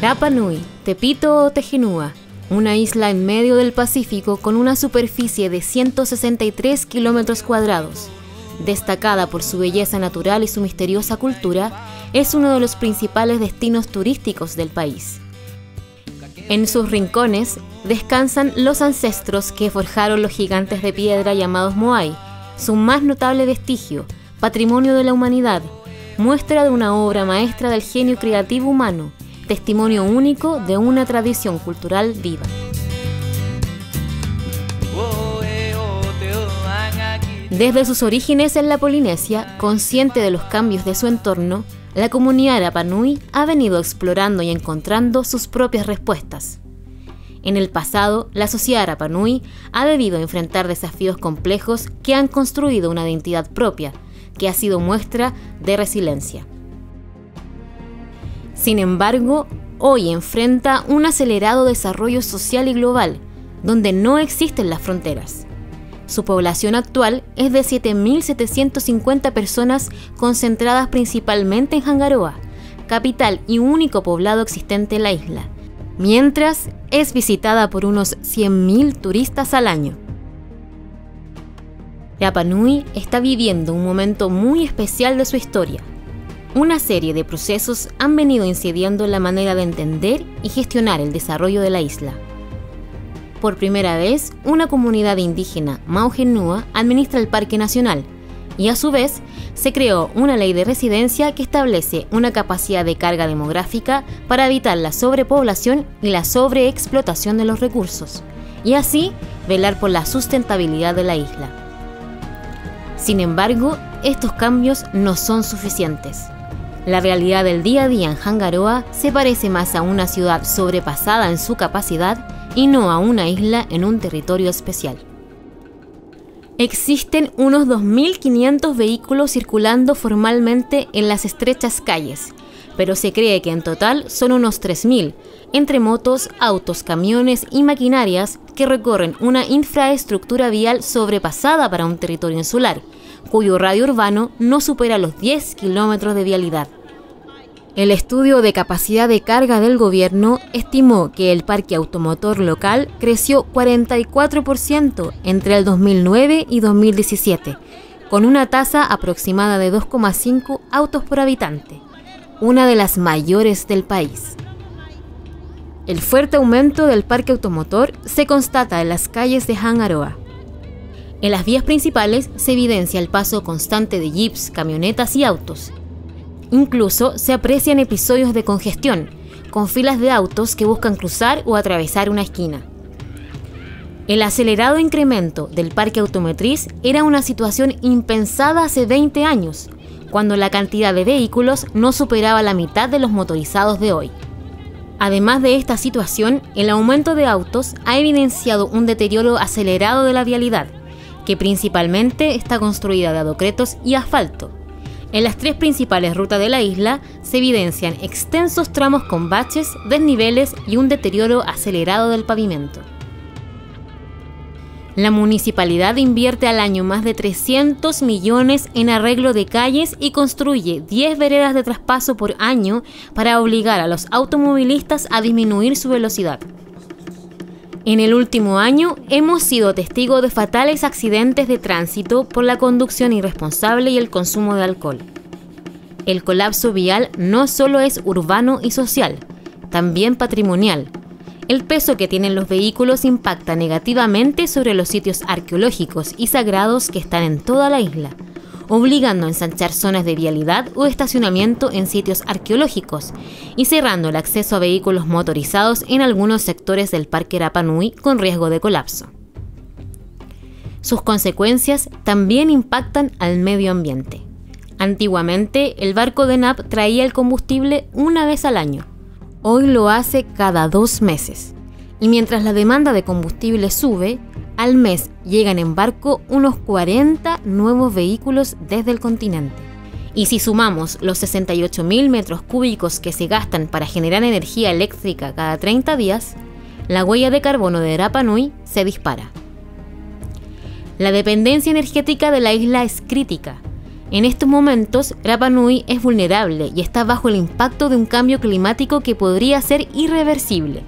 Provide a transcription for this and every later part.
Rapa Nui, Tepito o Tejenúa, una isla en medio del Pacífico con una superficie de 163 kilómetros cuadrados. Destacada por su belleza natural y su misteriosa cultura, es uno de los principales destinos turísticos del país. En sus rincones descansan los ancestros que forjaron los gigantes de piedra llamados Moai, su más notable vestigio, patrimonio de la humanidad, muestra de una obra maestra del genio creativo humano, testimonio único de una tradición cultural viva. Desde sus orígenes en la Polinesia, consciente de los cambios de su entorno, la comunidad Rapa Nui ha venido explorando y encontrando sus propias respuestas. En el pasado, la sociedad Rapa Nui ha debido enfrentar desafíos complejos que han construido una identidad propia, que ha sido muestra de resiliencia. Sin embargo, hoy enfrenta un acelerado desarrollo social y global, donde no existen las fronteras. Su población actual es de 7.750 personas concentradas principalmente en Hangaroa, capital y único poblado existente en la isla, mientras es visitada por unos 100.000 turistas al año. Rapa Nui está viviendo un momento muy especial de su historia. Una serie de procesos han venido incidiendo en la manera de entender y gestionar el desarrollo de la isla. Por primera vez, una comunidad indígena Maujenúa administra el Parque Nacional y a su vez se creó una ley de residencia que establece una capacidad de carga demográfica para evitar la sobrepoblación y la sobreexplotación de los recursos y así velar por la sustentabilidad de la isla. Sin embargo, estos cambios no son suficientes. La realidad del día a día en Hangaroa se parece más a una ciudad sobrepasada en su capacidad y no a una isla en un territorio especial. Existen unos 2.500 vehículos circulando formalmente en las estrechas calles, pero se cree que en total son unos 3.000, entre motos, autos, camiones y maquinarias que recorren una infraestructura vial sobrepasada para un territorio insular, cuyo radio urbano no supera los 10 kilómetros de vialidad. El estudio de capacidad de carga del gobierno estimó que el parque automotor local creció 44% entre el 2009 y 2017, con una tasa aproximada de 2,5 autos por habitante, una de las mayores del país. El fuerte aumento del parque automotor se constata en las calles de Hangaroa. En las vías principales se evidencia el paso constante de jeeps, camionetas y autos. Incluso se aprecian episodios de congestión, con filas de autos que buscan cruzar o atravesar una esquina. El acelerado incremento del parque automotriz era una situación impensada hace 20 años, cuando la cantidad de vehículos no superaba la mitad de los motorizados de hoy. Además de esta situación, el aumento de autos ha evidenciado un deterioro acelerado de la vialidad, que principalmente está construida de adocretos y asfalto. En las 3 principales rutas de la isla se evidencian extensos tramos con baches, desniveles y un deterioro acelerado del pavimento. La municipalidad invierte al año más de 300 millones en arreglo de calles y construye 10 veredas de traspaso por año para obligar a los automovilistas a disminuir su velocidad. En el último año hemos sido testigos de fatales accidentes de tránsito por la conducción irresponsable y el consumo de alcohol. El colapso vial no solo es urbano y social, también patrimonial. El peso que tienen los vehículos impacta negativamente sobre los sitios arqueológicos y sagrados que están en toda la isla, obligando a ensanchar zonas de vialidad o estacionamiento en sitios arqueológicos y cerrando el acceso a vehículos motorizados en algunos sectores del Parque Rapa Nui con riesgo de colapso. Sus consecuencias también impactan al medio ambiente. Antiguamente, el barco de NAP traía el combustible una vez al año. Hoy lo hace cada 2 meses. Y mientras la demanda de combustible sube, al mes llegan en barco unos 40 nuevos vehículos desde el continente. Y si sumamos los 68.000 metros cúbicos que se gastan para generar energía eléctrica cada 30 días, la huella de carbono de Rapa Nui se dispara. La dependencia energética de la isla es crítica. En estos momentos, Rapa Nui es vulnerable y está bajo el impacto de un cambio climático que podría ser irreversible.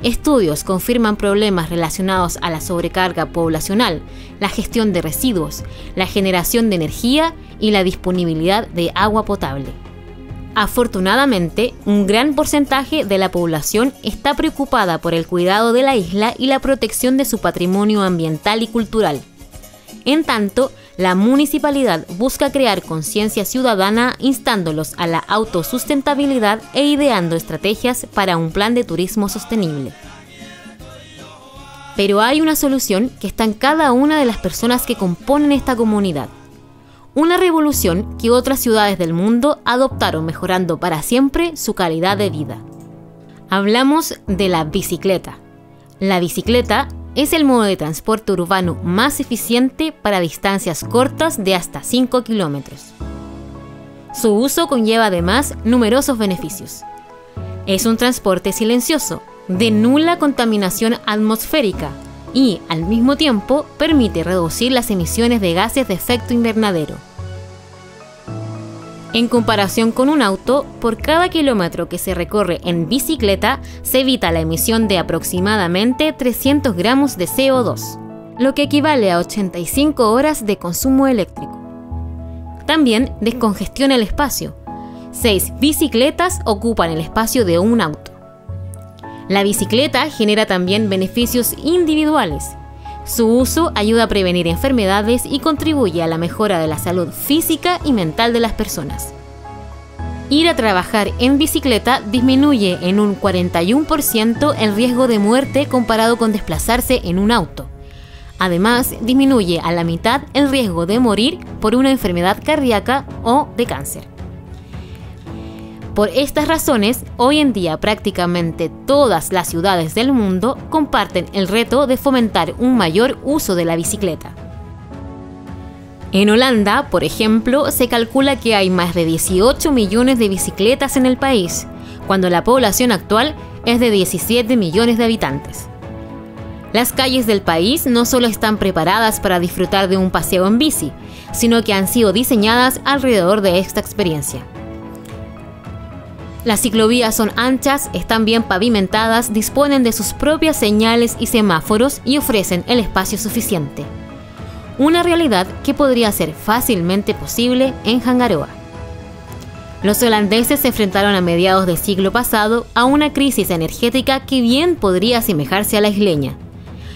Estudios confirman problemas relacionados a la sobrecarga poblacional, la gestión de residuos, la generación de energía y la disponibilidad de agua potable. Afortunadamente, un gran porcentaje de la población está preocupada por el cuidado de la isla y la protección de su patrimonio ambiental y cultural. En tanto, la municipalidad busca crear conciencia ciudadana instándolos a la autosustentabilidad e ideando estrategias para un plan de turismo sostenible. Pero hay una solución que está en cada una de las personas que componen esta comunidad. Una revolución que otras ciudades del mundo adoptaron mejorando para siempre su calidad de vida. Hablamos de la bicicleta. La bicicleta es el modo de transporte urbano más eficiente para distancias cortas de hasta 5 kilómetros. Su uso conlleva además numerosos beneficios. Es un transporte silencioso, de nula contaminación atmosférica y, al mismo tiempo, permite reducir las emisiones de gases de efecto invernadero. En comparación con un auto, por cada kilómetro que se recorre en bicicleta, se evita la emisión de aproximadamente 300 gramos de CO2, lo que equivale a 85 horas de consumo eléctrico. También descongestiona el espacio. 6 bicicletas ocupan el espacio de un auto. La bicicleta genera también beneficios individuales. Su uso ayuda a prevenir enfermedades y contribuye a la mejora de la salud física y mental de las personas. Ir a trabajar en bicicleta disminuye en un 41% el riesgo de muerte comparado con desplazarse en un auto. Además, disminuye a la mitad el riesgo de morir por una enfermedad cardíaca o de cáncer. Por estas razones, hoy en día prácticamente todas las ciudades del mundo comparten el reto de fomentar un mayor uso de la bicicleta. En Holanda, por ejemplo, se calcula que hay más de 18 millones de bicicletas en el país, cuando la población actual es de 17 millones de habitantes. Las calles del país no solo están preparadas para disfrutar de un paseo en bici, sino que han sido diseñadas alrededor de esta experiencia. Las ciclovías son anchas, están bien pavimentadas, disponen de sus propias señales y semáforos y ofrecen el espacio suficiente. Una realidad que podría ser fácilmente posible en Hangaroa. Los holandeses se enfrentaron a mediados del siglo pasado a una crisis energética que bien podría asemejarse a la isleña.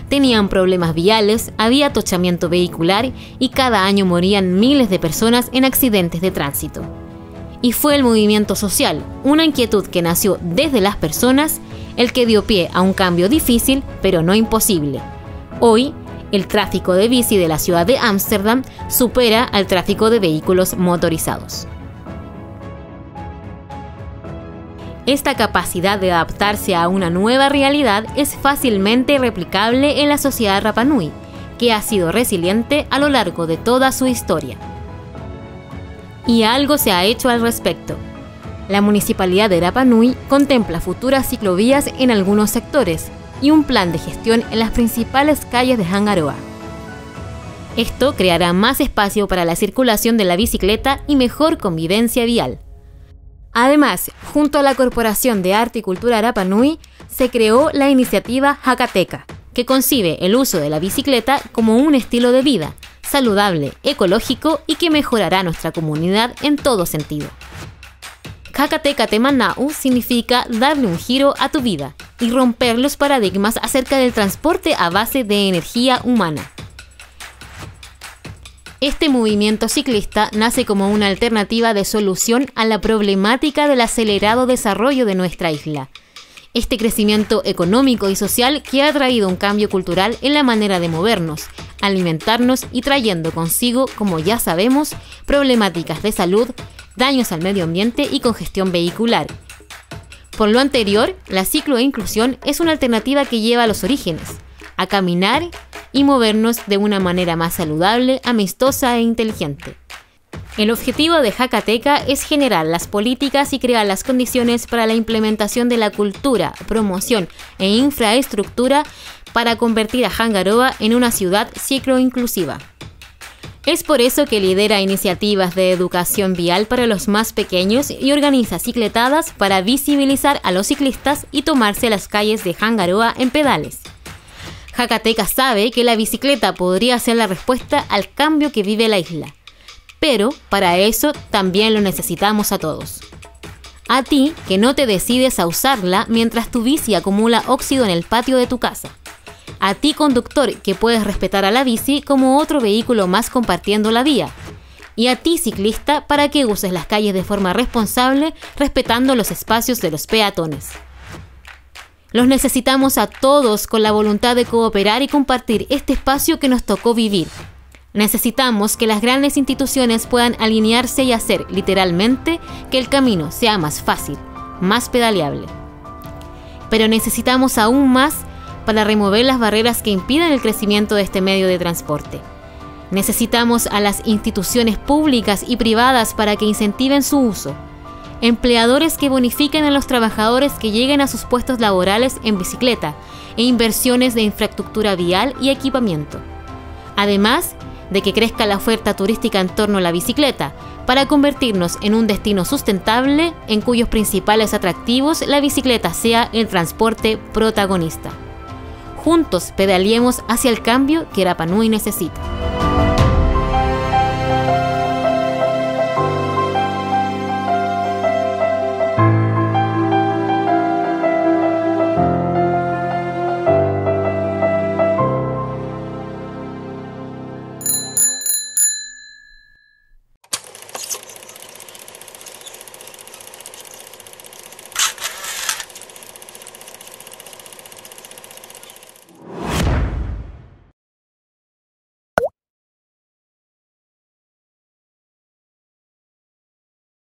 Tenían problemas viales, había atochamiento vehicular y cada año morían miles de personas en accidentes de tránsito. Y fue el movimiento social, una inquietud que nació desde las personas, el que dio pie a un cambio difícil, pero no imposible. Hoy, el tráfico de bici de la ciudad de Ámsterdam supera al tráfico de vehículos motorizados. Esta capacidad de adaptarse a una nueva realidad es fácilmente replicable en la sociedad Rapa Nui, que ha sido resiliente a lo largo de toda su historia. Y algo se ha hecho al respecto. La municipalidad de Rapa Nui contempla futuras ciclovías en algunos sectores y un plan de gestión en las principales calles de Hangaroa. Esto creará más espacio para la circulación de la bicicleta y mejor convivencia vial. Además, junto a la Corporación de Arte y Cultura Rapa Nui, se creó la iniciativa Hakateka, que concibe el uso de la bicicleta como un estilo de vida, saludable, ecológico y que mejorará nuestra comunidad en todo sentido. Hakateka Temanau significa darle un giro a tu vida y romper los paradigmas acerca del transporte a base de energía humana. Este movimiento ciclista nace como una alternativa de solución a la problemática del acelerado desarrollo de nuestra isla. Este crecimiento económico y social que ha traído un cambio cultural en la manera de movernos, alimentarnos y trayendo consigo, como ya sabemos, problemáticas de salud, daños al medio ambiente y congestión vehicular. Por lo anterior, la cicloinclusión es una alternativa que lleva a los orígenes, a caminar y movernos de una manera más saludable, amistosa e inteligente. El objetivo de Hakateka es generar las políticas y crear las condiciones para la implementación de la cultura, promoción e infraestructura para convertir a Hangaroa en una ciudad cicloinclusiva. Es por eso que lidera iniciativas de educación vial para los más pequeños y organiza cicletadas para visibilizar a los ciclistas y tomarse las calles de Hangaroa en pedales. Jakateca sabe que la bicicleta podría ser la respuesta al cambio que vive la isla, pero para eso también lo necesitamos a todos. A ti que no te decides a usarla mientras tu bici acumula óxido en el patio de tu casa. A ti conductor que puedes respetar a la bici como otro vehículo más compartiendo la vía. Y a ti ciclista para que uses las calles de forma responsable respetando los espacios de los peatones. Los necesitamos a todos con la voluntad de cooperar y compartir este espacio que nos tocó vivir. Necesitamos que las grandes instituciones puedan alinearse y hacer, literalmente, que el camino sea más fácil, más pedaleable. Pero necesitamos aún más para remover las barreras que impiden el crecimiento de este medio de transporte. Necesitamos a las instituciones públicas y privadas para que incentiven su uso. Empleadores que bonifiquen a los trabajadores que lleguen a sus puestos laborales en bicicleta e inversiones de infraestructura vial y equipamiento. Además de que crezca la oferta turística en torno a la bicicleta, para convertirnos en un destino sustentable en cuyos principales atractivos la bicicleta sea el transporte protagonista. Juntos pedaleemos hacia el cambio que Rapa Nui necesita.